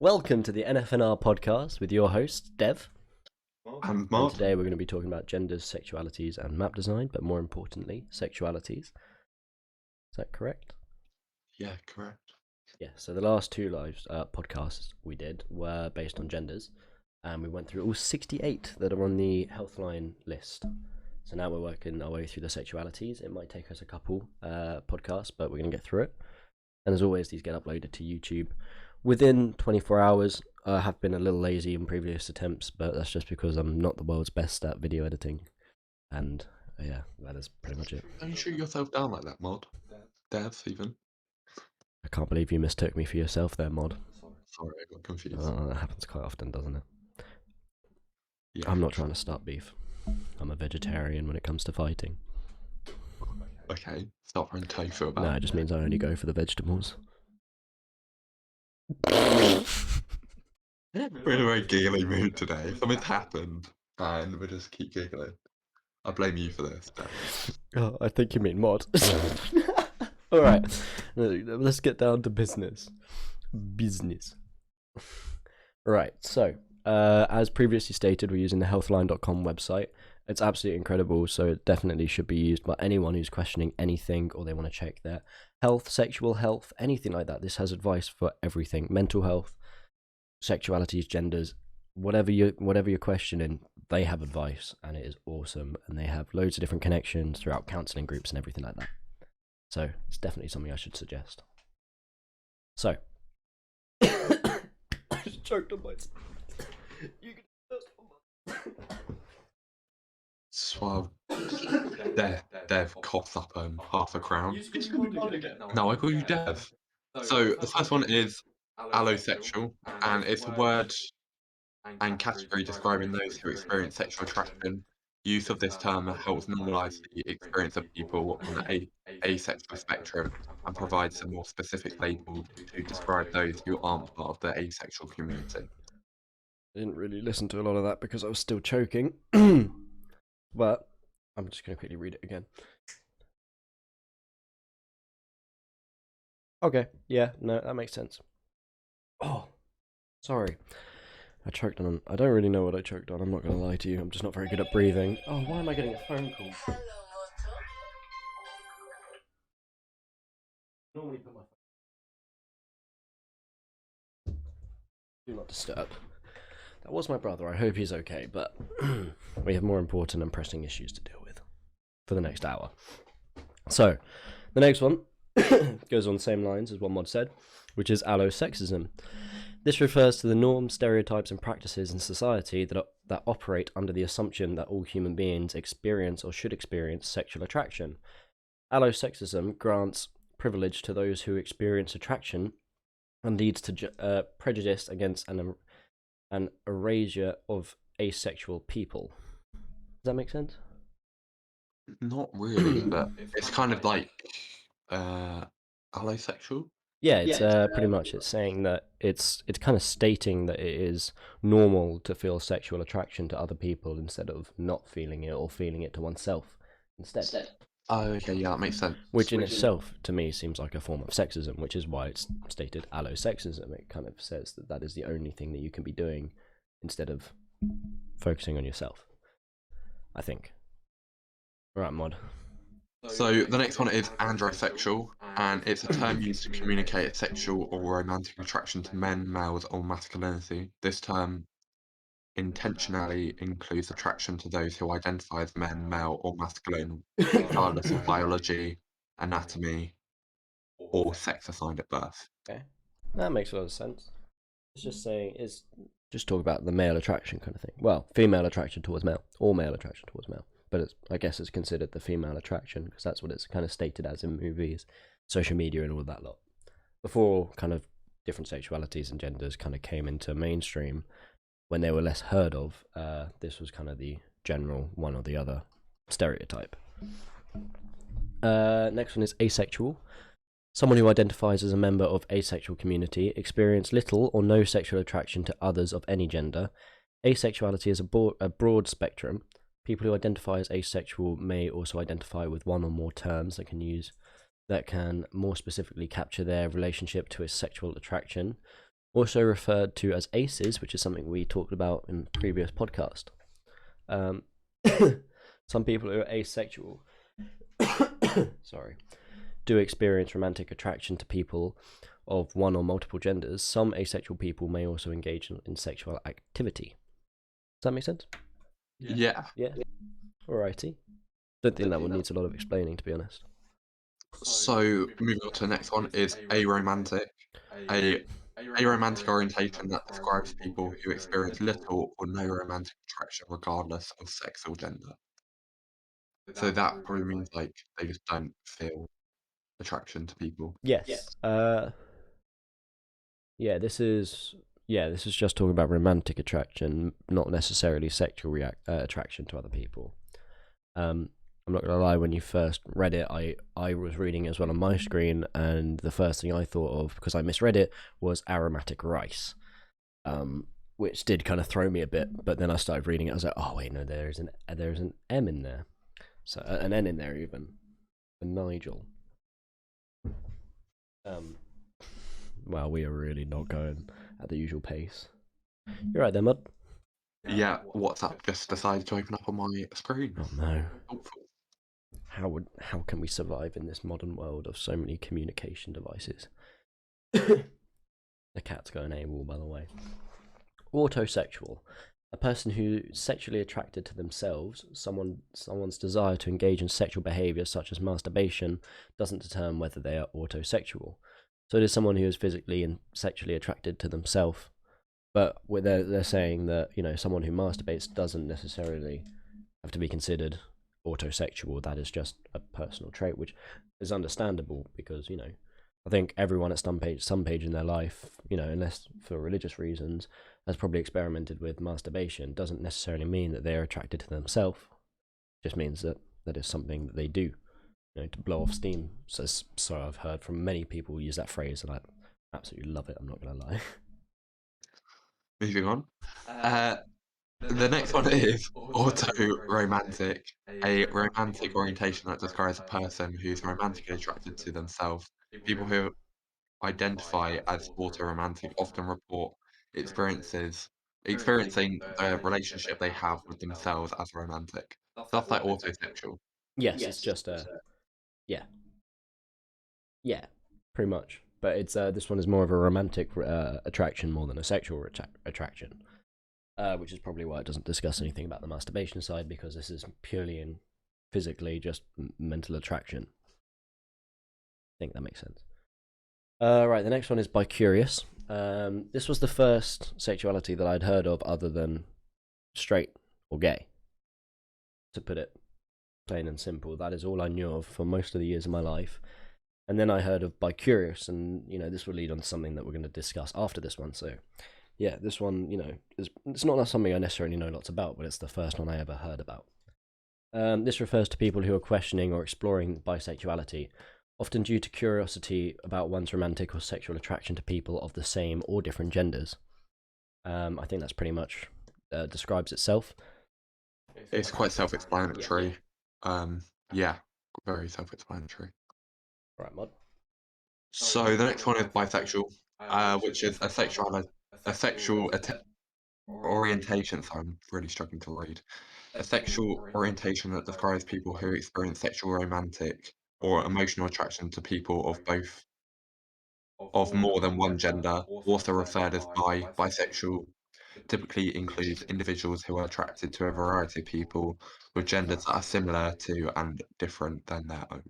Welcome to the NFNR podcast with your host, Dev. And And today we're going to be talking about genders, sexualities, and map design, but more importantly, sexualities. Is that correct? Yeah, correct. Yeah, so the last two live podcasts we did were based on genders, and we went through all 68 that are on the Healthline list. So now we're working our way through the sexualities. It might take us a couple podcasts, but we're going to get through it. And as always, these get uploaded to YouTube within 24 hours. I have been a little lazy in previous attempts, but that's just because I'm not the world's best at video editing. And yeah, that is pretty much it. Don't you shoot yourself down like that, Mod? Dev, even. I can't believe you mistook me for yourself there, Mod. Sorry, I got confused. That happens quite often, doesn't it? Yeah. I'm not trying to start beef. I'm a vegetarian when it comes to fighting. Okay, stop throwing tofu about. No, it just means I only go for the vegetables. We're in a very giggly mood today. Something's happened, and we just keep giggling. I blame you for this, Dev. Oh, I think you mean Mod. Alright, let's get down to business. Right, so, as previously stated, we're using the healthline.com website. It's absolutely incredible, so it definitely should be used by anyone who's questioning anything or they want to check their health, sexual health, anything like that. This has advice for everything: mental health, sexualities, genders, whatever you're questioning, they have advice, and it is awesome. And they have loads of different connections throughout counselling groups and everything like that. So it's definitely something I should suggest. So, I just choked on myself. Suave. Dev coughs up half a crown. No, I call you Dev. So the first one is allosexual, and it's a word and category describing those who experience sexual attraction. Use of this term helps normalize the experience of people on the asexual spectrum and provides a more specific label to describe those who aren't part of the asexual community. I didn't really listen to a lot of that because I was still choking. But I'm just going to quickly read it again. Okay, yeah, no, that makes sense. Oh, sorry. I choked on. I don't really know what I choked on. I'm not going to lie to you. I'm just not very good at breathing. Oh, why am I getting a phone call? Normally put my phone. Do not disturb. That was my brother. I hope he's okay, but we have more important and pressing issues to deal with for the next hour. So, the next one goes on the same lines as what Mod said, which is allosexism. This refers to the norms, stereotypes, and practices in society that operate under the assumption that all human beings experience or should experience sexual attraction. Allosexism grants privilege to those who experience attraction and leads to prejudice against an erasure of asexual people. Does that make sense? Not really, but it's kind of like allosexual. Yeah, it's pretty much it's saying that it's kind of stating that it is normal to feel sexual attraction to other people instead of not feeling it or feeling it to oneself instead. Oh, okay, yeah, that makes sense. Which in itself, to me, seems like a form of sexism, which is why it's stated allosexism. It kind of says that that is the only thing that you can be doing instead of focusing on yourself, I think. Right, Mod. So the next one is androsexual, and it's a term used to communicate a sexual or romantic attraction to men, males, or masculinity. This term intentionally includes attraction to those who identify as men, male, or masculine, regardless of biology, anatomy, or sex assigned at birth. Okay, that makes a lot of sense. It's just saying it's just talk about the male attraction kind of thing. Well, female attraction towards male, or male attraction towards male. But I guess it's considered the female attraction because that's what it's kind of stated as in movies, social media, and all of that lot. Before kind of different sexualities and genders kind of came into mainstream, when they were less heard of, this was kind of the general one or the other stereotype. Next one is asexual. Someone who identifies as a member of asexual community experience little or no sexual attraction to others of any gender. Asexuality is a broad spectrum. People who identify as asexual may also identify with one or more terms that can more specifically capture their relationship to a sexual attraction. also referred to as aces, which is something we talked about in the previous podcast. Some people who are asexual do experience romantic attraction to people of one or multiple genders. Some asexual people may also engage in sexual activity. Does that make sense? Yeah. Yeah. Alrighty. Don't think that one needs a lot of explaining, to be honest. So moving on to the next one is aromantic. A aromantic orientation that describes people who experience little or no romantic attraction regardless of sex or gender. So that probably means like they just don't feel attraction to people. Yes. Yeah, this is just talking about romantic attraction, not necessarily sexual attraction to other people. I'm not gonna lie, when you first read it, I was reading it as well on my screen, and the first thing I thought of, because I misread it, was aromatic rice, which did kind of throw me a bit. But then I started reading it, I was like, oh wait, no, there's an M in there, so an N in there even, a Nigel. Well, we are really not going at the usual pace. You're right there, Mud. Yeah, WhatsApp just decided to open up on my screen. Oh no. How can we survive in this modern world of so many communication devices? The cat's going AWOL, by the way. Autosexual. A person who's sexually attracted to themselves, someone's desire to engage in sexual behaviour such as masturbation doesn't determine whether they are autosexual. So it is someone who is physically and sexually attracted to themselves, but they're saying that, you know, someone who masturbates doesn't necessarily have to be considered autosexual. That is just a personal trait, which is understandable because, you know, I think everyone at some page in their life, you know, unless for religious reasons, has probably experimented with masturbation. Doesn't necessarily mean that they're attracted to themselves. Just means that that is something that they do, you know, to blow off steam. So I've heard from many people use that phrase, and I absolutely love it. I'm not gonna lie. Moving on. The next one is auto-romantic, a romantic orientation that describes a person who's romantically attracted to themselves. People who identify as auto-romantic often report experiencing the relationship they have with themselves as romantic. That's like autosexual. Yes, it's just a yeah, yeah, pretty much. But it's this one is more of a romantic attraction more than a sexual attraction, which is probably why it doesn't discuss anything about the masturbation side, because this is purely in physically just mental attraction. I think that makes sense. Right, the next one is bicurious. This was the first sexuality that I'd heard of other than straight or gay. To put it plain and simple, that is all I knew of for most of the years of my life. And then I heard of bicurious, and you know, this will lead on to something that we're going to discuss after this one. So, yeah, this one, you know, it's not something I necessarily know lots about, but it's the first one I ever heard about. This refers to people who are questioning or exploring bisexuality, often due to curiosity about one's romantic or sexual attraction to people of the same or different genders. I think that's pretty much describes itself. It's quite self-explanatory. Yeah, very self-explanatory. Right, Mod. So the next one is bisexual, which is a sexual orientation. So I'm really struggling to read. A sexual orientation that describes people who experience sexual, romantic, or emotional attraction to people of more than one gender, also referred as bisexual, typically includes individuals who are attracted to a variety of people with genders that are similar to and different than their own.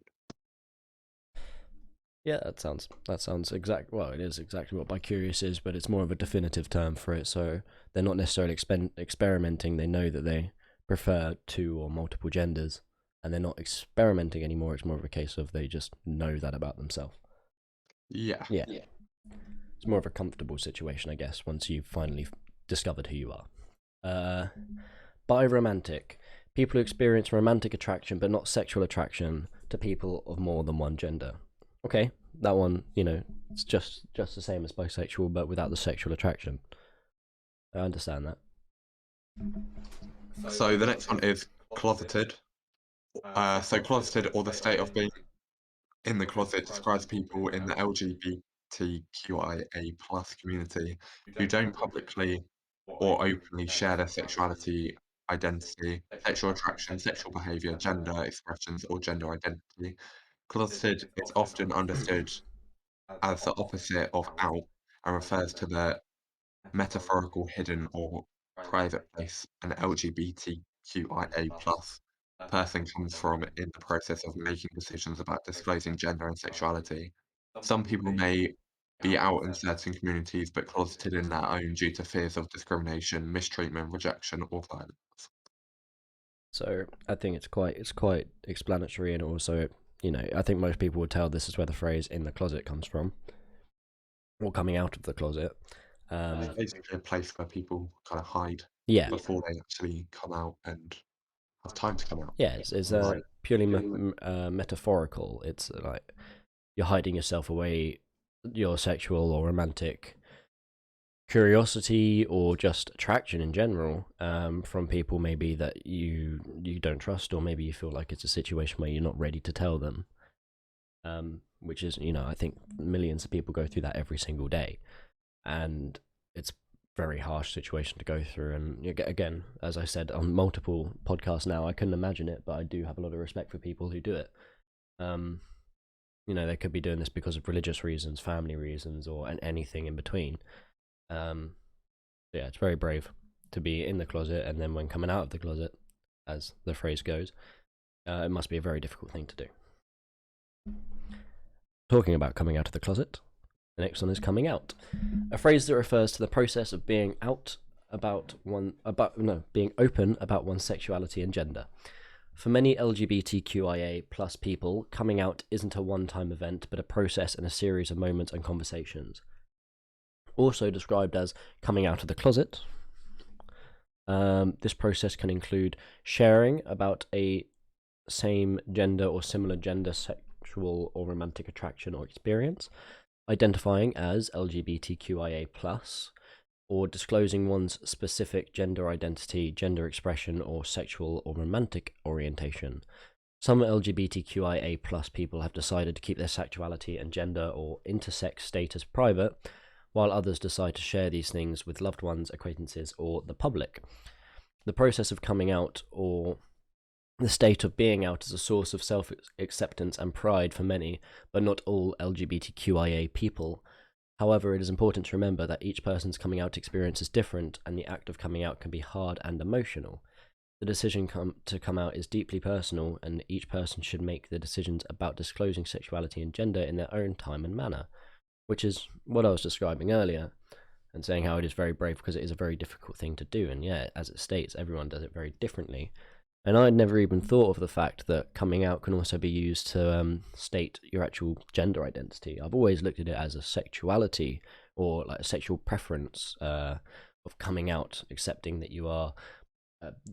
Yeah, that sounds exact. Well, it is exactly what bicurious is, but it's more of a definitive term for it. So they're not necessarily experimenting. They know that they prefer two or multiple genders, and they're not experimenting anymore. It's more of a case of they just know that about themselves. Yeah. Yeah. It's more of a comfortable situation, I guess, once you've finally discovered who you are. Biromantic. People who experience romantic attraction but not sexual attraction to people of more than one gender. Okay, that one, you know, it's just the same as bisexual, but without the sexual attraction. I understand that. So the next one is closeted. So closeted, or the state of being in the closet, describes people in the LGBT LGBTQIA+ community who don't publicly or openly share their sexuality, identity, sexual attraction, sexual behavior, gender expressions, or gender identity. Closeted is often understood as the opposite of out and refers to the metaphorical hidden or private place an LGBTQIA+ person comes from in the process of making decisions about disclosing gender and sexuality. Some people may be out in certain communities, but closeted in their own due to fears of discrimination, mistreatment, rejection, or violence. So I think it's quite explanatory, and also, I think most people would tell this is where the phrase "in the closet" comes from, or coming out of the closet. It's basically a place where people kind of hide Yeah, before they actually come out and have time to come out. yeah, it's Right. purely metaphorical. It's like you're hiding yourself away, your sexual or romantic curiosity or just attraction in general, from people maybe that you don't trust, or maybe you feel like it's a situation where you're not ready to tell them. Which is, I think millions of people go through that every single day, and it's a very harsh situation to go through. And again, as I said on multiple podcasts now, I couldn't imagine it, but I do have a lot of respect for people who do it. Um, they could be doing this because of religious reasons, family reasons, or anything in between. Yeah, it's very brave to be in the closet, and then when coming out of the closet, as the phrase goes, it must be a very difficult thing to do. Talking about coming out of the closet, the next one is coming out, a phrase that refers to the process of being being open about one's sexuality and gender. For many LGBTQIA plus people, coming out isn't a one-time event, but a process and a series of moments and conversations. Also described as coming out of the closet, this process can include sharing about a same gender or similar gender sexual or romantic attraction or experience, identifying as LGBTQIA+, or disclosing one's specific gender identity, gender expression, or sexual or romantic orientation. Some LGBTQIA+ people have decided to keep their sexuality and gender or intersex status private, while others decide to share these things with loved ones, acquaintances, or the public. The process of coming out, or the state of being out, is a source of self-acceptance and pride for many, but not all LGBTQIA people. However, it is important to remember that each person's coming out experience is different, and the act of coming out can be hard and emotional. The decision to come out is deeply personal, and each person should make the decisions about disclosing sexuality and gender in their own time and manner, which is what I was describing earlier, and saying how it is very brave because it is a very difficult thing to do. And yeah, as it states, everyone does it very differently. And I had never even thought of the fact that coming out can also be used to state your actual gender identity. I've always looked at it as a sexuality, or like a sexual preference, of coming out, accepting that you are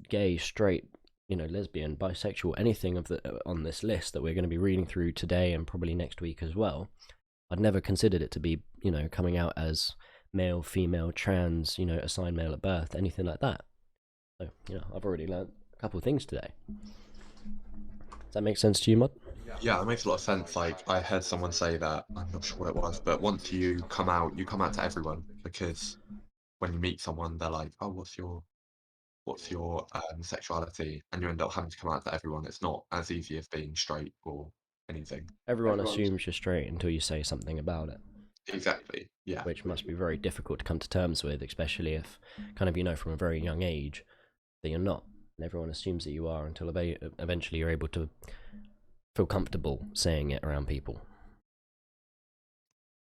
gay, straight, lesbian, bisexual, anything of on this list that we're going to be reading through today and probably next week as well. I'd never considered it to be, coming out as male, female, trans, assigned male at birth, anything like that. So, I've already learned a couple of things today. Does that make sense to you, Mod? Yeah, that makes a lot of sense. Like, I heard someone say that, I'm not sure what it was, but once you come out to everyone, because when you meet someone, they're like, "Oh, what's your sexuality?" And you end up having to come out to everyone. It's not as easy as being straight or anything. Everyone assumes you're straight until you say something about it, Exactly. Yeah. which must be very difficult to come to terms with, especially if kind of from a very young age that you're not. And everyone assumes that you are until eventually you're able to feel comfortable saying it around people.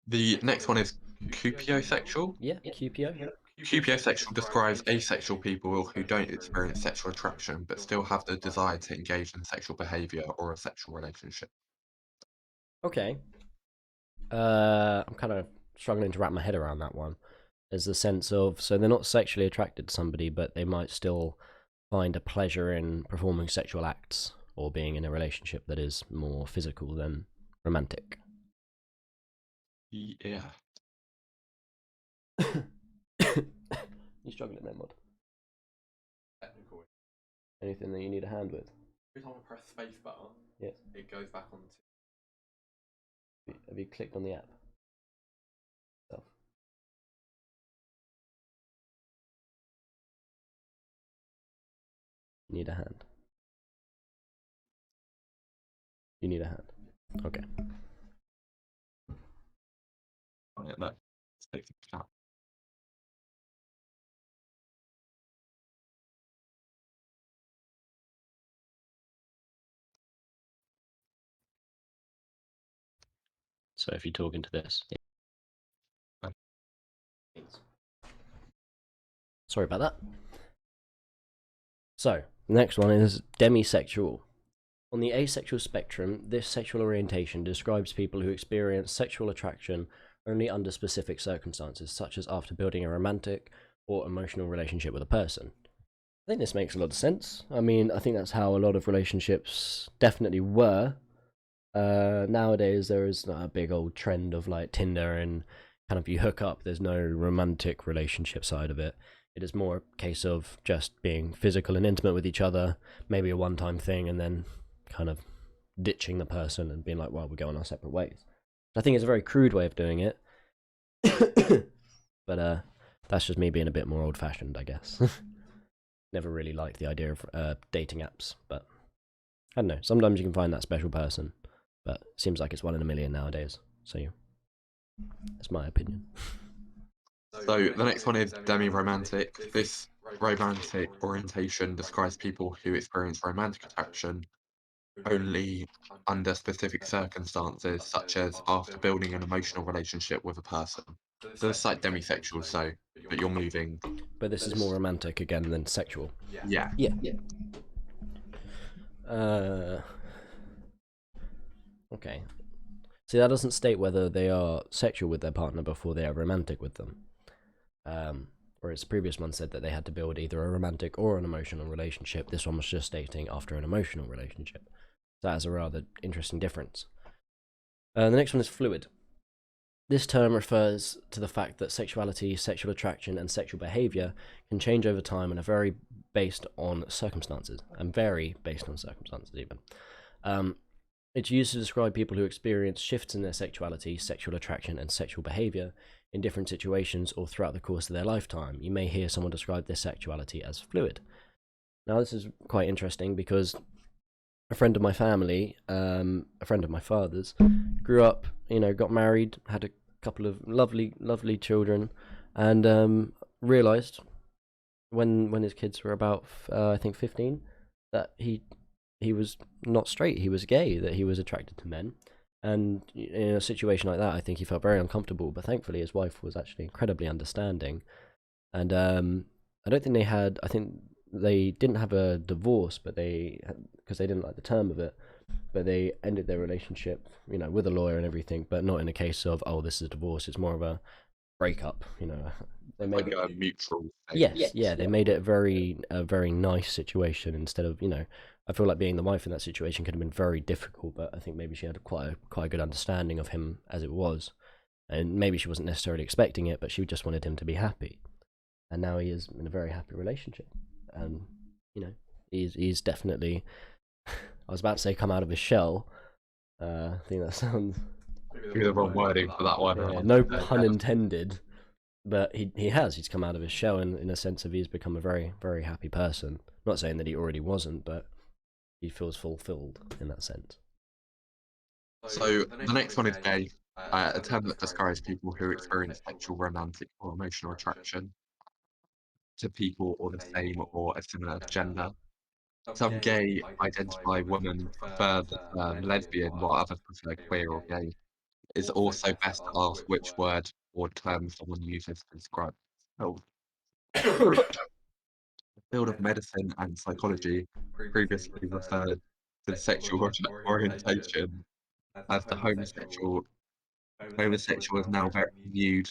The next one is cupiosexual. Yeah, QPO. Cupiosexual describes asexual people who don't experience sexual attraction but still have the desire to engage in sexual behavior or a sexual relationship. Okay. I'm kind of struggling to wrap my head around that one. There's the sense of, so they're not sexually attracted to somebody, but they might still find a pleasure in performing sexual acts or being in a relationship that is more physical than romantic. Yeah. You struggling there, Mod? Technical. Anything that you need a hand with? Every time I press spacebar, Yes. it goes back on. Have you clicked on the app? You need a hand. You need a hand. Okay. Yeah, let's take the cat. So if you talk into this. Sorry about that. So, the next one is demisexual. On the asexual spectrum, this sexual orientation describes people who experience sexual attraction only under specific circumstances, such as after building a romantic or emotional relationship with a person. I think this makes a lot of sense. I mean, I think that's how a lot of relationships definitely were. Nowadays, there is a big old trend of like Tinder and kind of you hook up, there's no romantic relationship side of it. It is more a case of just being physical and intimate with each other, maybe a one-time thing, and then kind of ditching the person and being like, well, we're going our separate ways. I think it's a very crude way of doing it. But that's just me being a bit more old-fashioned, I guess. Never really liked the idea of dating apps, but I don't know. Sometimes you can find that special person, but it seems like it's 1 in a million nowadays. So that's my opinion. So the next one is demi-romantic. This romantic orientation describes people who experience romantic attraction only under specific circumstances, such as after building an emotional relationship with a person. So it's like demisexual, so but you're moving. But this is more romantic again than sexual. Yeah. Yeah. Okay. See, that doesn't state whether they are sexual with their partner before they are romantic with them. Whereas the previous one said that they had to build either a romantic or an emotional relationship. This one was just stating after an emotional relationship. So that is a rather interesting difference. The next one is fluid. This term refers to the fact that sexuality, sexual attraction, and sexual behavior can change over time and are very based on circumstances, and vary based on circumstances even. It's used to describe people who experience shifts in their sexuality, sexual attraction, and sexual behavior in different situations or throughout the course of their lifetime. You may hear someone describe their sexuality as fluid. Now, this is quite interesting because a friend of my family, a friend of my father's, grew up, got married, had a couple of lovely children, and realised when his kids were about, I think 15, that he was not straight, he was gay, that he was attracted to men. And in a situation like that, I think he felt very uncomfortable, but thankfully his wife was actually incredibly understanding. And I don't think they had, I think they didn't have a divorce, but because they didn't like the term of it, but they ended their relationship, with a lawyer and everything, but not in a case of, oh, this is a divorce. It's more of a breakup, They made like a mutual thing. Yes, yeah, they made it a very nice situation instead of, I feel like being the wife in that situation could have been very difficult, but I think maybe she had quite a good understanding of him as it was, and maybe she wasn't necessarily expecting it, but she just wanted him to be happy, and now he is in a very happy relationship, and he's definitely. I was about to say come out of his shell. I think that sounds. Maybe the wrong wording for that one. Yeah, no pun intended. But he's come out of his shell in a sense of he's become a very, very happy person. Not saying that he already wasn't, but he feels fulfilled in that sense. So the next one is gay, a term that describes people who experience sexual, romantic, or emotional attraction to people or the same or a similar gender. Some gay identify women prefer the term lesbian, while others prefer queer or gay. It's also best to ask which word or term someone uses to describe themselves. The field of medicine and psychology previously referred to the sexual orientation as the homosexual. Homosexual is now viewed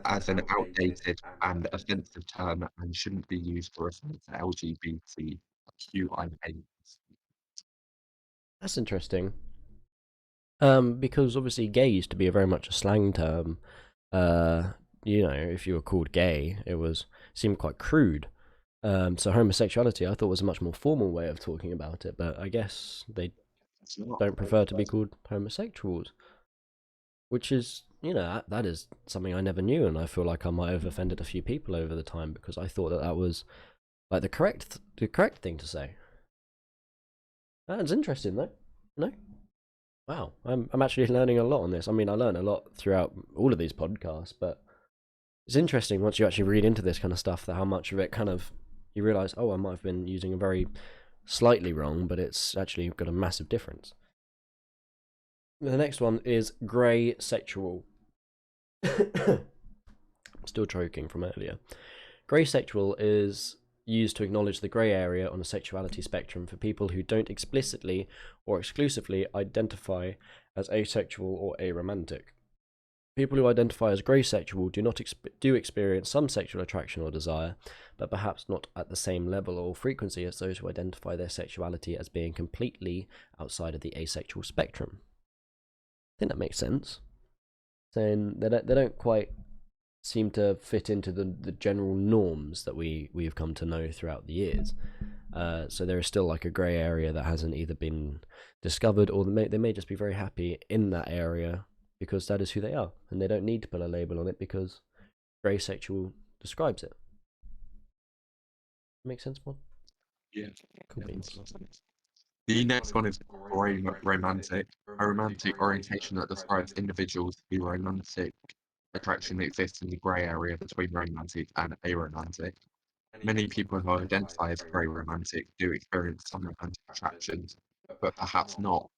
as an outdated and offensive term and shouldn't be used to refer to LGBTQIA. That's interesting. Because obviously gay used to be very much a slang term. If you were called gay, seemed quite crude. So homosexuality, I thought, was a much more formal way of talking about it, but I guess they don't prefer to be called homosexuals, which is, that is something I never knew, and I feel like I might have offended a few people over the time because I thought that was Like the correct thing to say. That's interesting though. No? Wow. I'm actually learning a lot on this. I mean, I learned a lot throughout all of these podcasts, but it's interesting once you actually read into this kind of stuff that how much of it kind of you realize, oh, I might have been using a very slightly wrong, but it's actually got a massive difference. The next one is grey sexual. Still choking from earlier. Grey sexual is used to acknowledge the grey area on a sexuality spectrum for people who don't explicitly or exclusively identify as asexual or aromantic. People who identify as grey sexual do experience some sexual attraction or desire, but perhaps not at the same level or frequency as those who identify their sexuality as being completely outside of the asexual spectrum. I think that makes sense. Saying they don't quite seem to fit into the general norms that we've come to know throughout the years. So there is still like a grey area that hasn't either been discovered, or they may just be very happy in that area because that is who they are, and they don't need to put a label on it because grey sexual describes it. Make sense, Mod? Yeah. Cool beans. The next one is romantic, a romantic orientation that describes individuals whose romantic attraction exists in the grey area between romantic and aromantic. Many people who identify as grey romantic do experience some romantic attractions, but perhaps not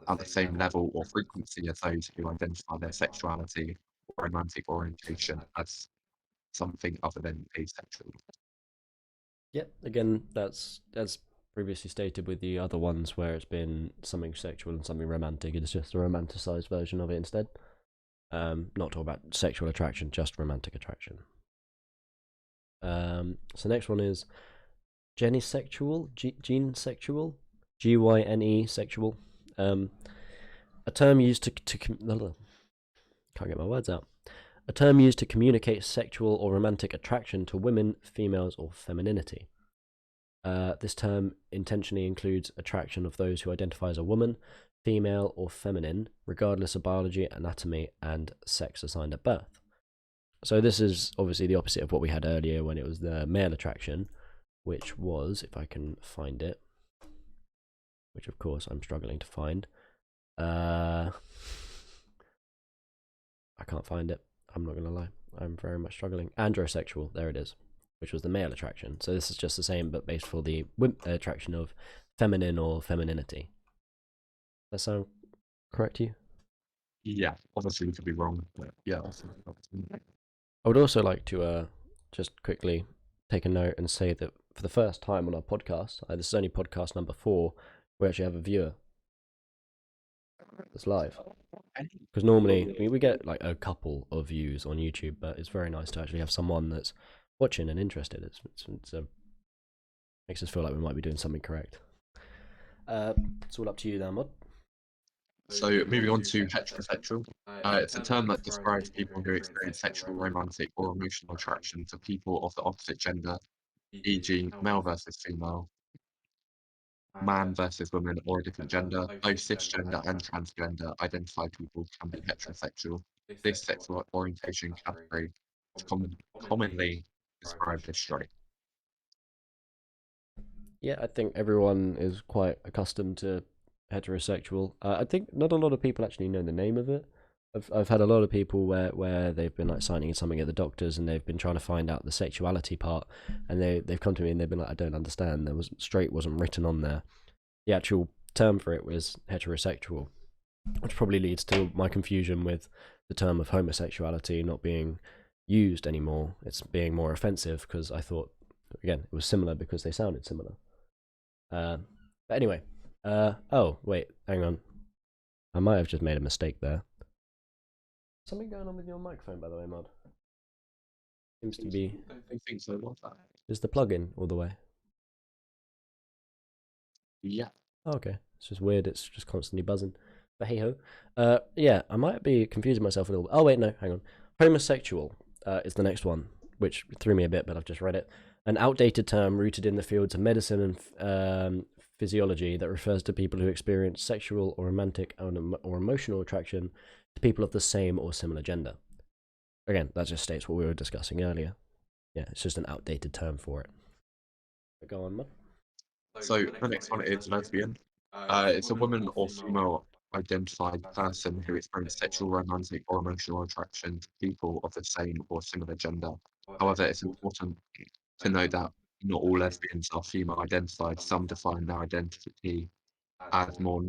at the same level or frequency as those who identify their sexuality or romantic orientation as something other than asexual. Yep. Again, that's as previously stated with the other ones where it's been something sexual and something romantic. It's just a romanticized version of it instead. Not talk about sexual attraction, just romantic attraction. So next one is genesexual, genesexual, GYNE sexual. A term used to can't get my words out. A term used to communicate sexual or romantic attraction to women, females, or femininity. This term intentionally includes attraction of those who identify as a woman, female, or feminine, regardless of biology, anatomy, and sex assigned at birth. So this is obviously the opposite of what we had earlier when it was the male attraction, which was, if I can find it, which of course I'm struggling to find. I can't find it. I'm not going to lie. I'm very much struggling. Androsexual, there it is, which was the male attraction. So this is just the same, but based for the attraction of feminine or femininity. Does that sound correct to you? Yeah, obviously we could be wrong, but yeah. I would also like to just quickly take a note and say that for the first time on our podcast, this is only podcast number 4, we actually have a viewer that's live. Because normally we get like a couple of views on YouTube, but it's very nice to actually have someone that's watching and interested. It's makes us feel like we might be doing something correct. It's all up to you now, Mod. So moving on to heterosexual, it's a term that describes people who experience sexual, romantic, or emotional attraction to people of the opposite gender, e.g., male versus female, man versus woman, or a different gender. Both cisgender and transgender identified people can be heterosexual. This sexual orientation category is commonly described as straight. Yeah, I think everyone is quite accustomed to heterosexual. I think not a lot of people actually know the name of it. I've had a lot of people where they've been like signing something at the doctors and they've been trying to find out the sexuality part, and they've come to me and they've been like, I don't understand. Straight wasn't written on there. The actual term for it was heterosexual, which probably leads to my confusion with the term of homosexuality not being used anymore. It's being more offensive because I thought, again, it was similar because they sounded similar. But anyway, oh wait, hang on, I might have just made a mistake there. Something going on with your microphone, by the way, Mod? Seems to be. I don't think so. What's that? Is the plug-in all the way? Yeah. Oh, okay, it's just weird. It's just constantly buzzing. But hey ho. Yeah, I might be confusing myself a little bit. Oh wait, no, hang on. Homosexual is the next one, which threw me a bit, but I've just read it. An outdated term rooted in the fields of medicine and physiology that refers to people who experience sexual or romantic or emotional attraction to people of the same or similar gender. Again, that just states what we were discussing earlier. Yeah, it's just an outdated term for it. Go on, man. So the next one is lesbian. It's a woman or female identified person who experiences sexual, romantic, or emotional attraction to people of the same or similar gender. However, it's important to note that not all lesbians are female identified. Some define their identity as more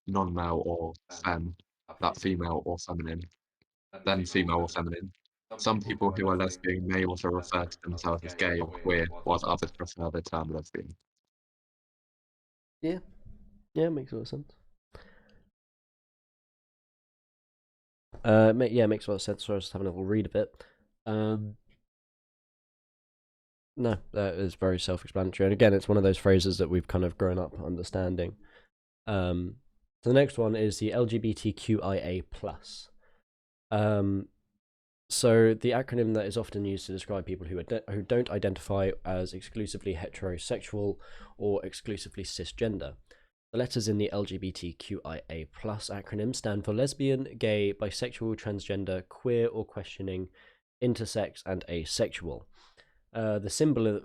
non-male or femme, that female or feminine, than female or feminine. Some people who are lesbian may also refer to themselves as gay or queer, whilst others prefer the term lesbian. Yeah, yeah, makes a lot of sense. Yeah, makes a lot of sense. So I was just having a little read of it. No, that is very self-explanatory. And again, it's one of those phrases that we've kind of grown up understanding. So the next one is the LGBTQIA+. So the acronym that is often used to describe people who don't identify as exclusively heterosexual or exclusively cisgender. The letters in the LGBTQIA+ acronym stand for lesbian, gay, bisexual, transgender, queer or questioning, intersex, and asexual. The symbol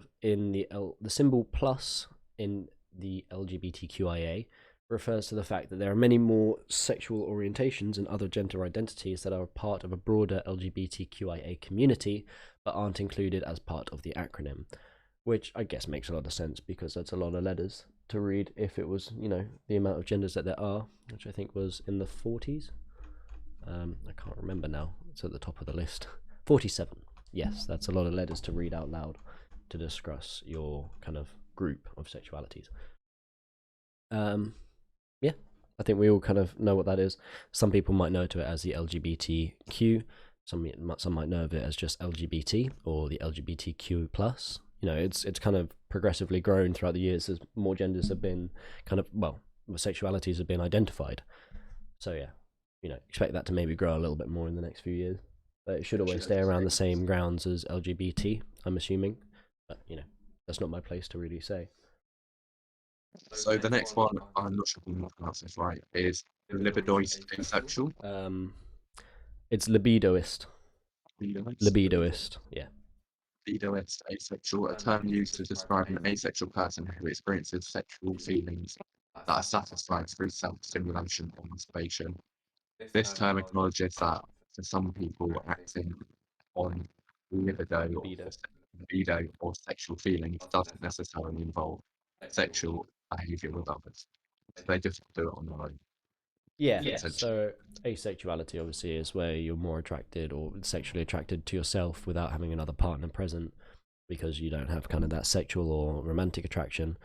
plus in the LGBTQIA refers to the fact that there are many more sexual orientations and other gender identities that are part of a broader LGBTQIA community but aren't included as part of the acronym, which I guess makes a lot of sense because that's a lot of letters to read if it was, the amount of genders that there are, which I think was in the 40s. I can't remember now. It's at the top of the list. 47. Yes, that's a lot of letters to read out loud to discuss your kind of group of sexualities. Yeah, I think we all kind of know what that is. Some people might know to it as the LGBTQ. Some might know of it as just LGBT or the LGBTQ plus. It's kind of progressively grown throughout the years as more genders have been sexualities have been identified. So yeah, expect that to maybe grow a little bit more in the next few years. But it should always stay around the same grounds as LGBT, I'm assuming. But that's not my place to really say. So the next one, I'm not sure if I'm not pronouncing this right, is libidoist asexual. It's libidoist. Libidoist, yeah. Libidoist asexual, a term used to describe an asexual person who experiences sexual feelings that are satisfied through self-stimulation or masturbation. This term acknowledges that for some people, acting on libido or sexual feelings doesn't necessarily involve sexual behavior with others. So they just do it on their own. Yeah. So asexuality obviously is where you're more attracted or sexually attracted to yourself without having another partner present because you don't have kind of that sexual or romantic attraction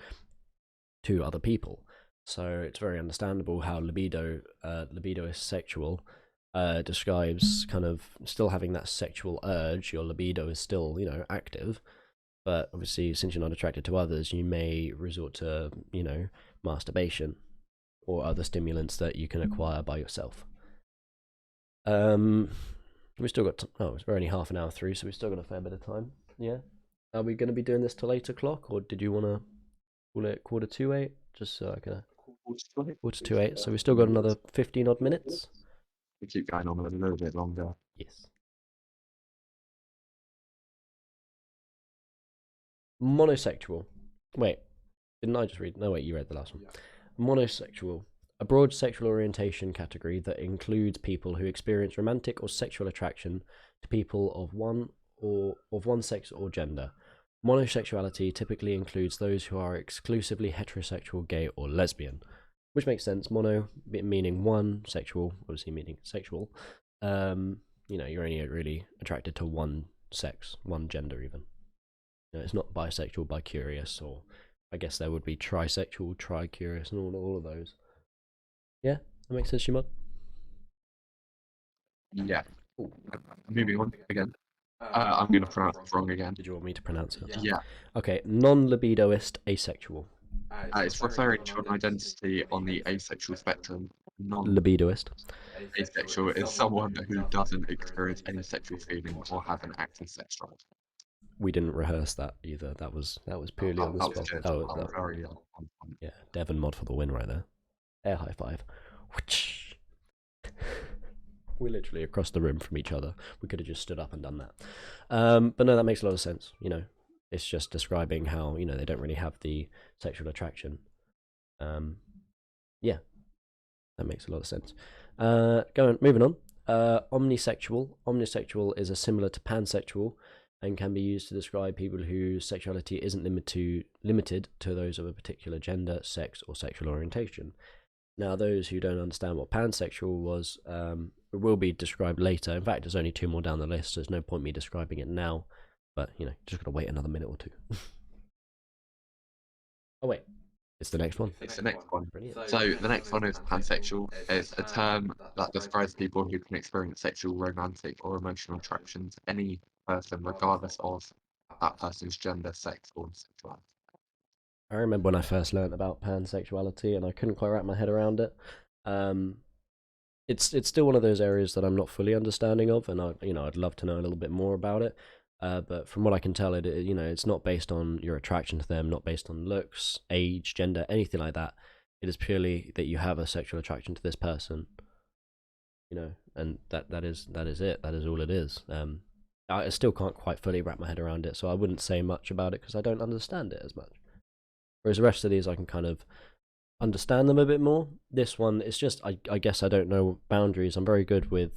to other people. So it's very understandable how libido is sexual. Describes kind of still having that sexual urge. Your libido is still, active, but obviously since you're not attracted to others, you may resort to, masturbation or other stimulants that you can acquire by yourself. We still got we're only half an hour through, so we've still got a fair bit of time. Yeah, are we going to be doing this till 8 o'clock, or did you want to call it 7:45, just so I can 7:45? So we still got another 15 odd minutes. We keep going on a little bit longer. Yes. Monosexual. Wait, didn't I just read? No, wait, you read the last one. Yeah. Monosexual. A broad sexual orientation category that includes people who experience romantic or sexual attraction to people of one sex or gender. Monosexuality typically includes those who are exclusively heterosexual, gay, or lesbian, which makes sense. Mono meaning one, sexual obviously meaning sexual. You're only really attracted to one sex, one gender even. It's not bisexual, bicurious, or I guess there would be trisexual, tricurious, and all of those. Yeah, that makes sense, Shimon. Yeah. Moving on again. I'm going to pronounce it wrong again. Did you want me to pronounce it? Yeah. Okay, non-libidoist asexual. It's referring to an identity on the asexual spectrum. Libidoist. Asexual is someone who doesn't experience any sexual feeling or have an active sex drive. We didn't rehearse that either. That was purely on the spot. Yeah, Devon mod for the win right there. Air high five. We're literally across the room from each other. We could have just stood up and done that. But no, that makes a lot of sense. It's just describing how, you know, they don't really have the sexual attraction. Yeah, that makes a lot of sense. Moving on. Omnisexual. Omnisexual is similar to pansexual and can be used to describe people whose sexuality isn't limited to those of a particular gender, sex, or sexual orientation. Now, those who don't understand what pansexual was, it will be described later. In fact, there's only 2 more down the list, so there's no point me describing it now. But, you know, just gotta wait another minute or 2. Oh, wait. It's the next one. It's the next one. Brilliant. So the next one is pansexual. It's a term that describes people who can experience sexual, romantic, or emotional attraction to any person, regardless of that person's gender, sex, or sexuality. I remember when I first learnt about pansexuality, and I couldn't quite wrap my head around it. It's still one of those areas that I'm not fully understanding of, and I'd love to know a little bit more about it. But from what I can tell, it's not based on your attraction to them, not based on looks, age, gender, anything like that. It is purely that you have a sexual attraction to this person, and that is it. That is all it is. I still can't quite fully wrap my head around it, so I wouldn't say much about it because I don't understand it as much. Whereas the rest of these, I can kind of understand them a bit more. This one, it's just, I guess I don't know boundaries. I'm very good with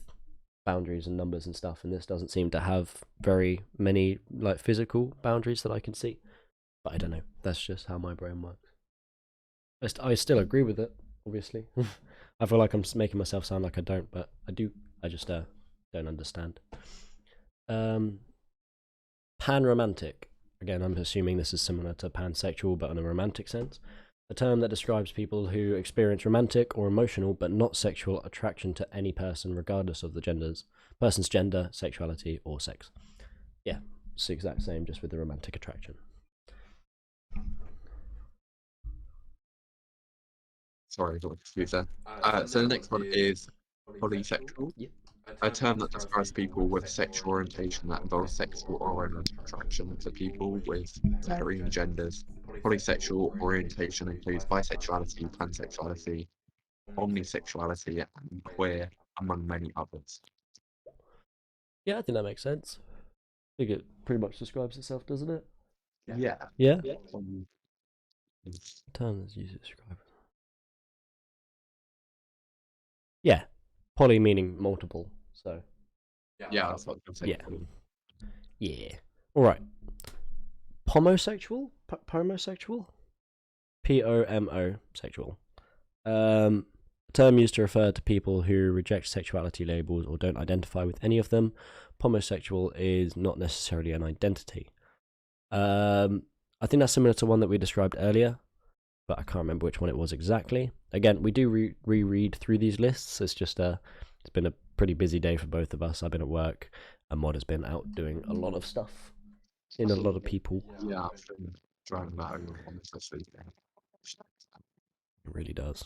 boundaries and numbers and stuff, and this doesn't seem to have very many like physical boundaries that I can see. But I don't know. That's just how my brain works. I still agree with it, obviously. I feel like I'm making myself sound like I don't, but I do. I just don't understand. Panromantic. Again, I'm assuming this is similar to pansexual, but in a romantic sense. A term that describes people who experience romantic or emotional but not sexual attraction to any person, regardless of the person's gender, sexuality, or sex. Yeah, it's the exact same, just with the romantic attraction. Sorry, I got confused there. So the next one is polysexual. Yeah. A term that describes people with sexual orientation that involves sexual or romantic attraction to people with varying genders. Polysexual orientation includes bisexuality, pansexuality, omnisexuality, and queer, among many others. Yeah, I think that makes sense. I think it pretty much describes itself, doesn't it? Yeah. Yeah. Um, Term that's used to describe. Yeah. Poly meaning multiple. So. yeah, that's what I'm saying. Yeah. All right. Pomosexual? Pomosexual? P-O-M-O sexual. A term used to refer to people who reject sexuality labels or don't identify with any of them. Pomosexual is not necessarily an identity. I think that's similar to one that we described earlier, but I can't remember which one it was exactly. Again, we do reread through these lists. It's just it's been a pretty busy day for both of us. I've been at work, and Mod has been out doing a lot of stuff in a lot of people. Yeah, I've been driving that over honestly. It really does,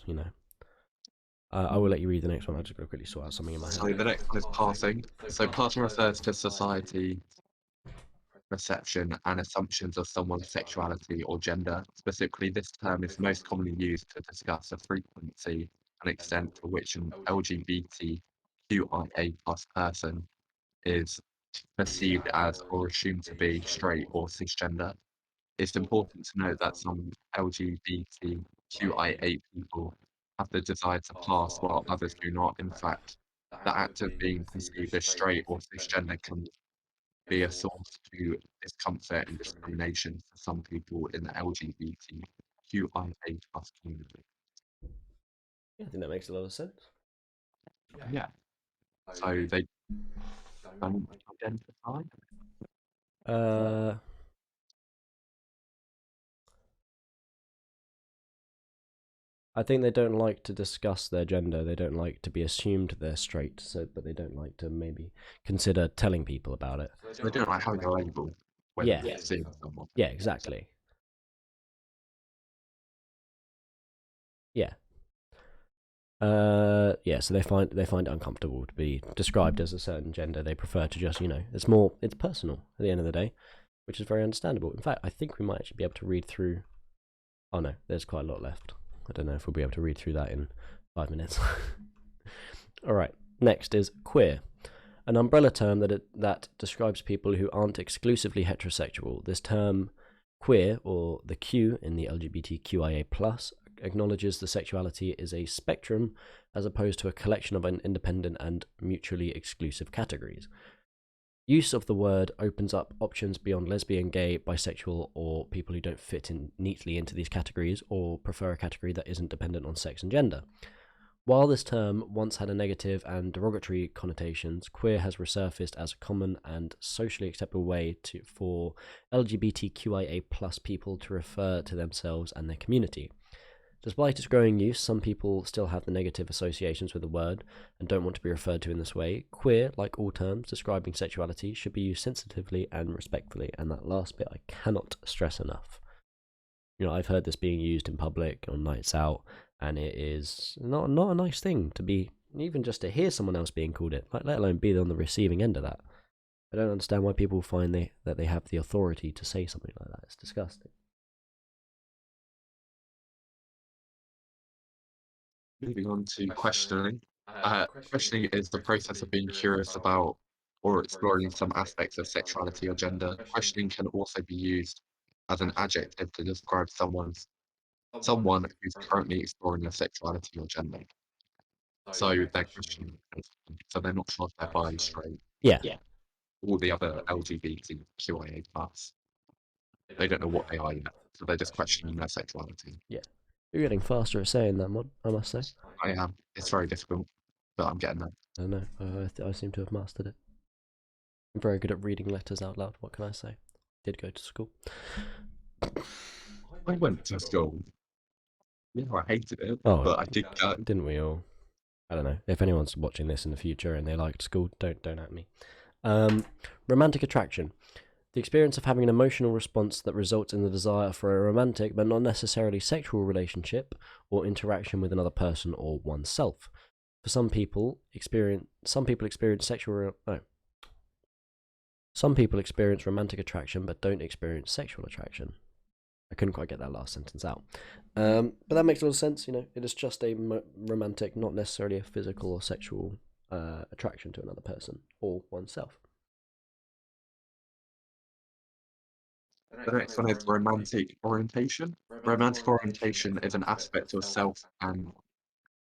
I will let you read the next one. I just got to quickly sort out something in my head. So the next one is passing. So passing refers to society perception and assumptions of someone's sexuality or gender. Specifically, this term is most commonly used to discuss the frequency and extent to which an LGBTQIA+ person is perceived as or assumed to be straight or cisgender. It's important to note that some LGBTQIA people have the desire to pass while others do not. In fact, the act of being perceived as straight or cisgender can be a source to discomfort and discrimination for some people in the LGBTQIA+ community. Yeah, I think that makes a lot of sense. Yeah. So they don't identify. I think they don't like to discuss their gender. They don't like to be assumed they're straight. But they don't like to maybe consider telling people about it. So they don't like having a label when seeing someone. Yeah, exactly. Yeah. Yeah. So they find it uncomfortable to be described as a certain gender. They prefer to just, it's personal at the end of the day, which is very understandable. In fact, I think we might actually be able to read through. Oh no, there's quite a lot left. I don't know if we'll be able to read through that in 5 minutes. All right. Next is queer. an umbrella term that describes people who aren't exclusively heterosexual. This term, queer, or the Q in the LGBTQIA+, acknowledges the sexuality is a spectrum as opposed to a collection of independent and mutually exclusive categories. Use of the word opens up options beyond lesbian, gay, bisexual, or people who don't fit in neatly into these categories or prefer a category that isn't dependent on sex and gender. While this term once had a negative and derogatory connotations, queer has resurfaced as a common and socially acceptable way for LGBTQIA+ people to refer to themselves and their community. Despite its growing use, some people still have the negative associations with the word and don't want to be referred to in this way. Queer, like all terms describing sexuality, should be used sensitively and respectfully, and that last bit I cannot stress enough. I've heard this being used in public on nights out, and it is not a nice thing to be, even just to hear someone else being called it, let alone be on the receiving end of that. I don't understand why people find that they have the authority to say something like that. It's disgusting. Moving on to questioning. Questioning is the process of being curious about or exploring some aspects of sexuality or gender. Questioning can also be used as an adjective to describe someone who's currently exploring their sexuality or gender. So they're questioning, so they're not sure if they're bi, straight, Yeah. all the other LGBTQIA+. They don't know what they are yet, so they're just questioning their sexuality. Yeah. You're getting faster at saying that, Mod, I must say. I am. It's very difficult, but I'm getting there. I don't know. I seem to have mastered it. I'm very good at reading letters out loud. What can I say? Did go to school. I went to school. Yeah, I hated it, Oh, but I did go. Didn't we all? I don't know. If anyone's watching this in the future and they liked school, don't at me. Romantic attraction. The experience of having an emotional response that results in the desire for a romantic but not necessarily sexual relationship or interaction with another person or oneself. For some people experience romantic attraction but don't experience sexual attraction. I couldn't quite get that last sentence out. But that makes a lot of sense. It is just a romantic, not necessarily a physical or sexual attraction to another person or oneself. The next one is romantic orientation. Romantic orientation is an aspect of self and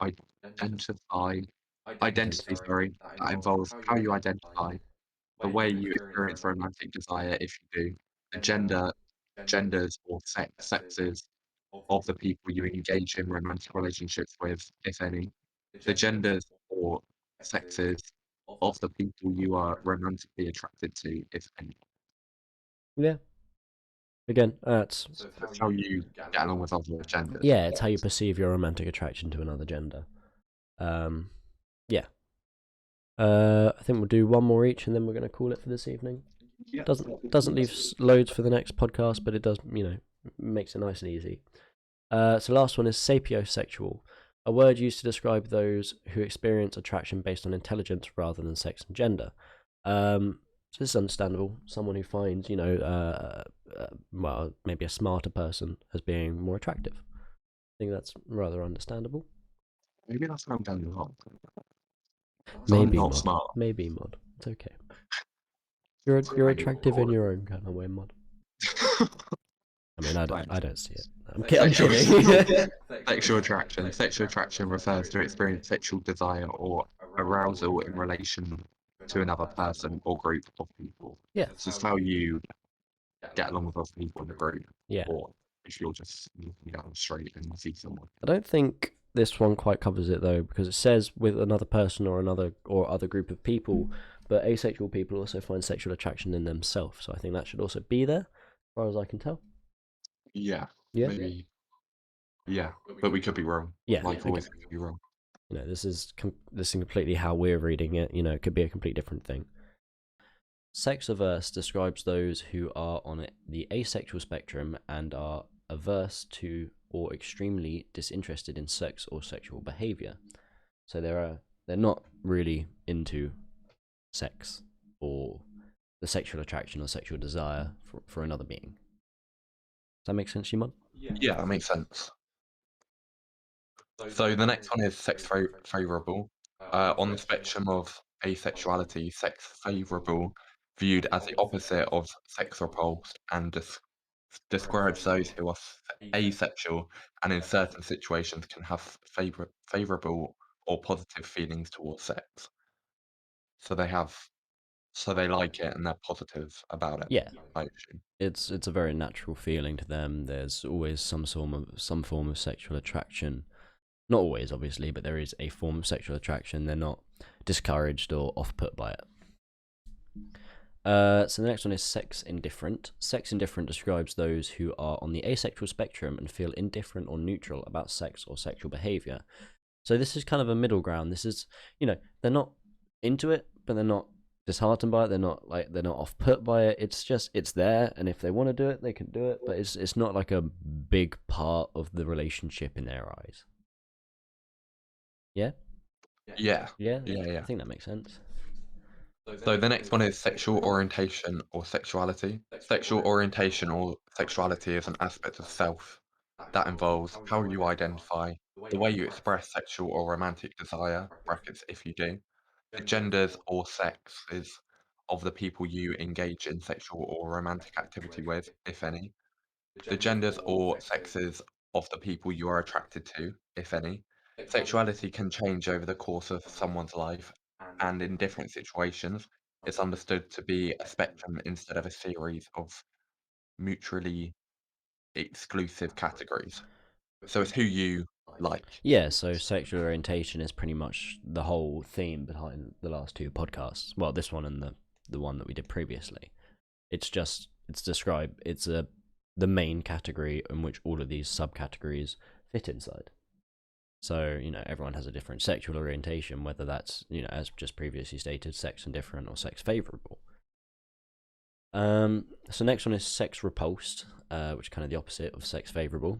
identity, that involves how you identify, the way you experience romantic desire if you do, the genders or sexes of the people you engage in romantic relationships with, if any, the genders or sexes of the people you are romantically attracted to, if any. Yeah. Again, that's how you get along with other genders. Yeah, it's how you perceive your romantic attraction to another gender. Yeah. I think we'll do one more each, and then we're going to call it for this evening. Yeah. Doesn't leave loads for the next podcast, but it does, makes it nice and easy. So last one is sapiosexual, a word used to describe those who experience attraction based on intelligence rather than sex and gender. So this is understandable. Someone who finds, maybe a smarter person as being more attractive. I think that's rather understandable. Maybe that's what I'm going wrong. Maybe I'm not Mod. smart. Maybe Mod. It's okay. You're attractive in your own kind of way, Mod. I mean, I don't see it. I'm kidding. Sexual attraction. Sexual attraction refers to experience sexual desire or arousal in relation to another person or group of people. Yeah. It's just how you get along with other people in the group. Yeah. Or if you're just looking out straight and you see someone. I don't think this one quite covers it though, because it says with another person or other group of people, but asexual people also find sexual attraction in themselves. So I think that should also be there, as far as I can tell. Yeah. Yeah. Maybe. Yeah, but we could be wrong. Yeah. Like always, we could be wrong. This is completely how we're reading it. It could be a complete different thing. Sex averse describes those who are on the asexual spectrum and are averse to or extremely disinterested in sex or sexual behavior. So they're not really into sex or the sexual attraction or sexual desire for another being. Does that make sense, Shimon? Yeah, that makes sense. So the next one is sex favourable. On the spectrum of asexuality, sex favorable, viewed as the opposite of sex repulsed, and describes those who are asexual and in certain situations can have favorable or positive feelings towards sex. So they have, so they like it and they're positive about it, Yeah, I assume. it's a very natural feeling to them. There's always some form of sexual attraction. Not always, obviously, but there is a form of sexual attraction. They're not discouraged or off put by it. So the next one is sex indifferent. Sex indifferent describes those who are on the asexual spectrum and feel indifferent or neutral about sex or sexual behavior. So this is kind of a middle ground. This is, they're not into it, but they're not disheartened by it. They're not off put by it. It's just it's there, and if they want to do it, they can do it. But it's not like a big part of the relationship in their eyes. Yeah, Yeah, yeah, yeah, I yeah. think that makes sense. So the next one is sexual orientation or sexuality. Sexual orientation or sexuality is an aspect of self that involves how you identify, the way you express sexual or romantic desire (brackets if you do), the genders or sexes of the people you engage in sexual or romantic activity with, if any, the genders or sexes of the people you are attracted to, if any. Sexuality can change over the course of someone's life, and in different situations, it's understood to be a spectrum instead of a series of mutually exclusive categories. So it's who you like. Yeah, so sexual orientation is pretty much the whole theme behind the last two podcasts. Well, this one and the one that we did previously. It's the main category in which all of these subcategories fit inside. So, everyone has a different sexual orientation, whether that's, as just previously stated, sex indifferent or sex favorable. So next one is sex repulsed, which is kind of the opposite of sex favorable.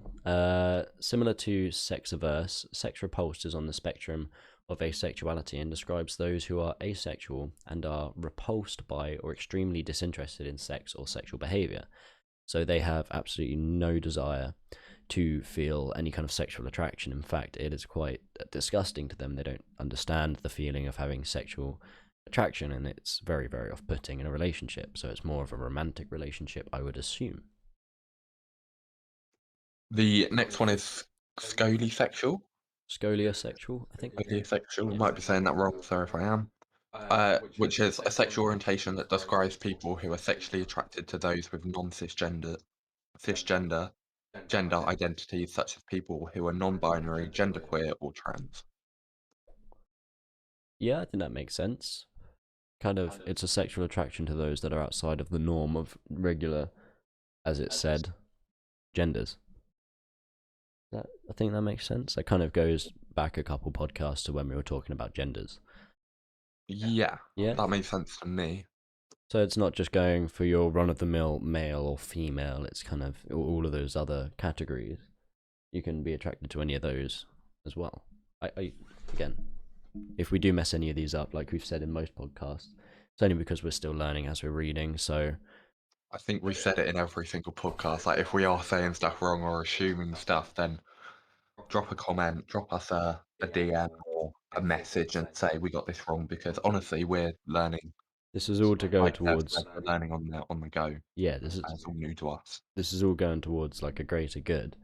Similar to sex averse, sex repulsed is on the spectrum of asexuality and describes those who are asexual and are repulsed by or extremely disinterested in sex or sexual behavior. So they have absolutely no desire to feel any kind of sexual attraction. In fact, it is quite disgusting to them. They don't understand the feeling of having sexual attraction, and it's very, very off putting in a relationship. So it's more of a romantic relationship, I would assume. The next one is scolisexual. Scoliosexual, I think. Scolisexual, I might be saying that wrong, sorry if I am. Which is a sexual orientation that describes people who are sexually attracted to those with cisgender gender identities, such as people who are non-binary, genderqueer, or trans. Yeah, I think that makes sense. Kind of, it's a sexual attraction to those that are outside of the norm of regular, as it said, genders. I think that makes sense. That kind of goes back a couple podcasts to when we were talking about genders. Yeah, Yeah. that makes sense to me. So it's not just going for your run of the mill male or female, it's kind of all of those other categories. You can be attracted to any of those as well. Again, if we do mess any of these up, like we've said in most podcasts, it's only because we're still learning as we're reading. So I think we said it in every single podcast. Like, if we are saying stuff wrong or assuming stuff, then drop a comment, drop us a DM or a message and say we got this wrong because honestly, we're learning. this is all to go Like Dev towards, said, we're learning on the go. yeah, this is It's all new to us. this is all going towards like a greater good.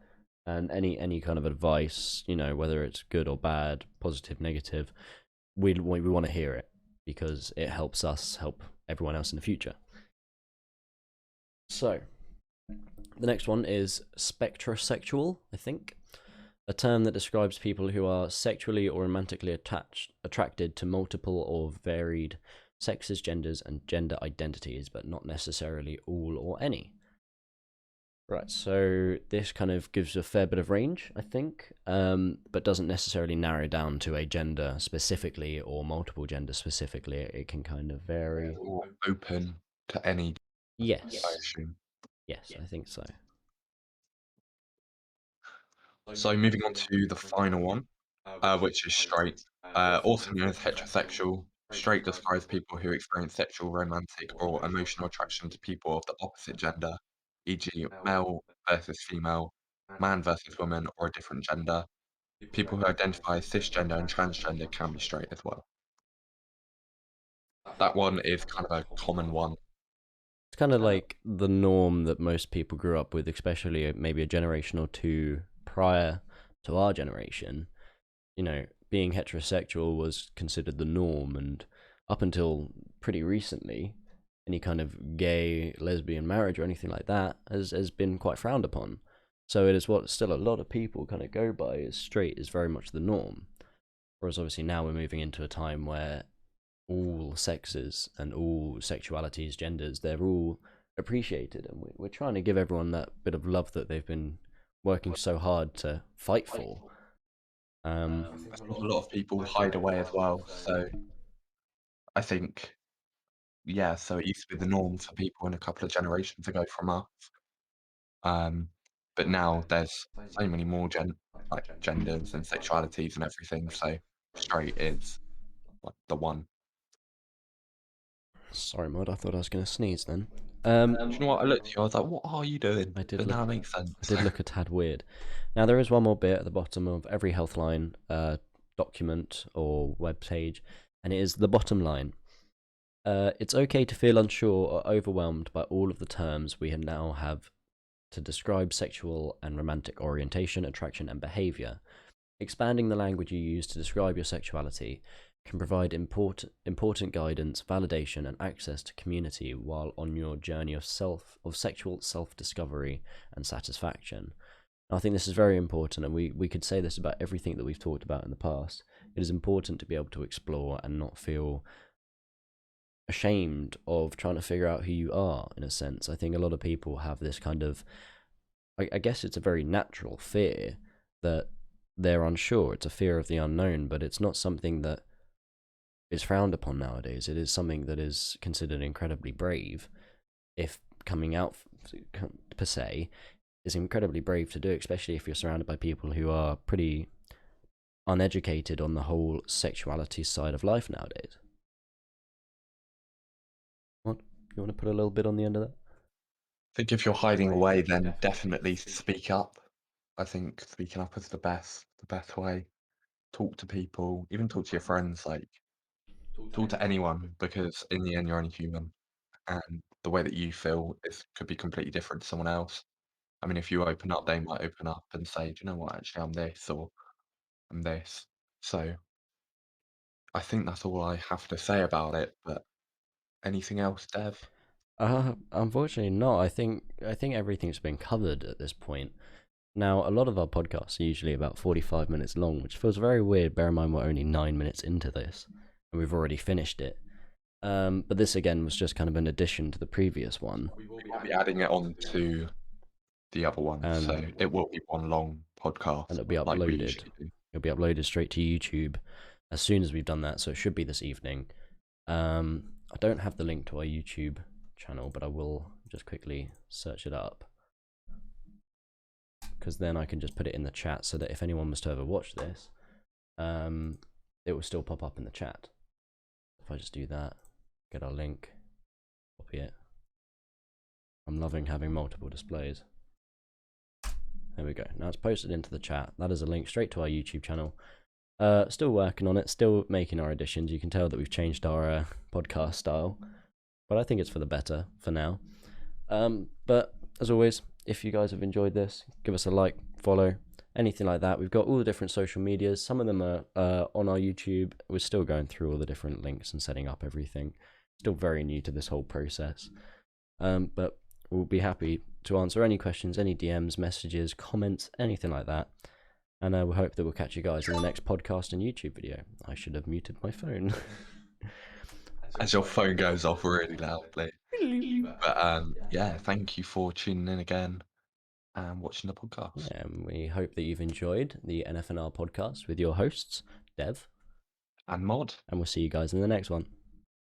And any kind of advice, whether it's good or bad, positive, negative, we want to hear it because it helps us help everyone else in the future. So, the next one is spectrosexual, I think, a term that describes people who are sexually or romantically attracted to multiple or varied sexes, genders, and gender identities, but not necessarily all or any. Right, so this kind of gives a fair bit of range, I think, but doesn't necessarily narrow down to a gender specifically or multiple genders specifically. It can kind of vary. Or open to any, I Yes, assume. yes, I think so. So moving on to the final one, which is straight, also known as heterosexual. Straight describes people who experience sexual, romantic, or emotional attraction to people of the opposite gender, e.g., male versus female, man versus woman, or a different gender. People who identify as cisgender and transgender can be straight as well. that one is kind of a common one. It's kind of like the norm that most people grew up with, especially maybe a generation or two prior to our generation. You know, being heterosexual was considered the norm, and up until pretty recently, any kind of gay, lesbian marriage or anything like that has been quite frowned upon. So it is what still a lot of people kind of go by as straight is very much the norm. Whereas obviously now we're moving into a time where all sexes and all sexualities, genders, they're all appreciated, and we're trying to give everyone that bit of love that they've been working so hard to fight for. I think a lot of people hide away as well. So I think, yeah, so it used to be the norm for people in a couple of generations ago from us. Um, but now there's so many more like genders and sexualities and everything. So straight is like the one. Sorry, Mod, I thought I was going to sneeze then. Do you know what? I looked at you, I was like, what are you doing? I did But look, now it makes sense. I did look a tad weird. Now, there is one more bit at the bottom of every Healthline document or web page, and it is the bottom line. It's okay to feel unsure or overwhelmed by all of the terms we now have to describe sexual and romantic orientation, attraction, and behavior. Expanding the language you use to describe your sexuality can provide important guidance, validation, and access to community while on your journey of sexual self-discovery and satisfaction. And I think this is very important, and we could say this about everything that we've talked about in the past. It is important to be able to explore and not feel ashamed of trying to figure out who you are, in a sense. I think a lot of people have this kind of, I guess it's a very natural fear that they're unsure. It's a fear of the unknown, but it's not something that is frowned upon nowadays. It is something that is considered incredibly brave. If coming out, per se, is incredibly brave to do, especially if you're surrounded by people who are pretty uneducated on the whole sexuality side of life nowadays. What? You want to put a little bit on the end of that? I think if you're hiding away, then definitely speak up. I think speaking up is the best way. Talk to people, even talk to your friends, like talk to anyone, because in the end you're only human, and the way that you feel could be completely different to someone else. I mean, if you open up, they might open up and say, "Do you know what? Actually, I'm this or I'm this." So I think that's all I have to say about it. But anything else, Dev? Unfortunately not. I think everything's been covered at this point. Now, a lot of our podcasts are usually about 45 minutes long, which feels very weird. Bear in mind we're only 9 minutes into this, and we've already finished it. But this again was just kind of an addition to the previous one. We will be adding it on to the other one, so it will be one long podcast, and it'll be like we uploaded. usually do. It'll be uploaded straight to YouTube as soon as we've done that, so it should be this evening. I don't have the link to our YouTube channel, but I will just quickly search it up, because then I can just put it in the chat so that if anyone was to ever watch this, it will still pop up in the chat. If I just do that, get our link, copy it. I'm loving having multiple displays. There we go. Now it's posted into the chat. That is a link straight to our YouTube channel. Still working on it, still making our additions. You can tell that we've changed our podcast style, but I think it's for the better for now. But as always, if you guys have enjoyed this, give us a like, follow, anything like that. We've got all the different social medias. Some of them are on our YouTube. We're still going through all the different links and setting up everything. Still very new to this whole process. But we'll be happy to answer any questions, any DMs, messages, comments, anything like that. And we hope that we'll catch you guys in the next podcast and YouTube video. I should have muted my phone. As your phone goes off really loudly. But yeah, thank you for tuning in again and watching the podcast. Yeah, and we hope that you've enjoyed the NFNR podcast with your hosts, Dev and Mod. And we'll see you guys in the next one.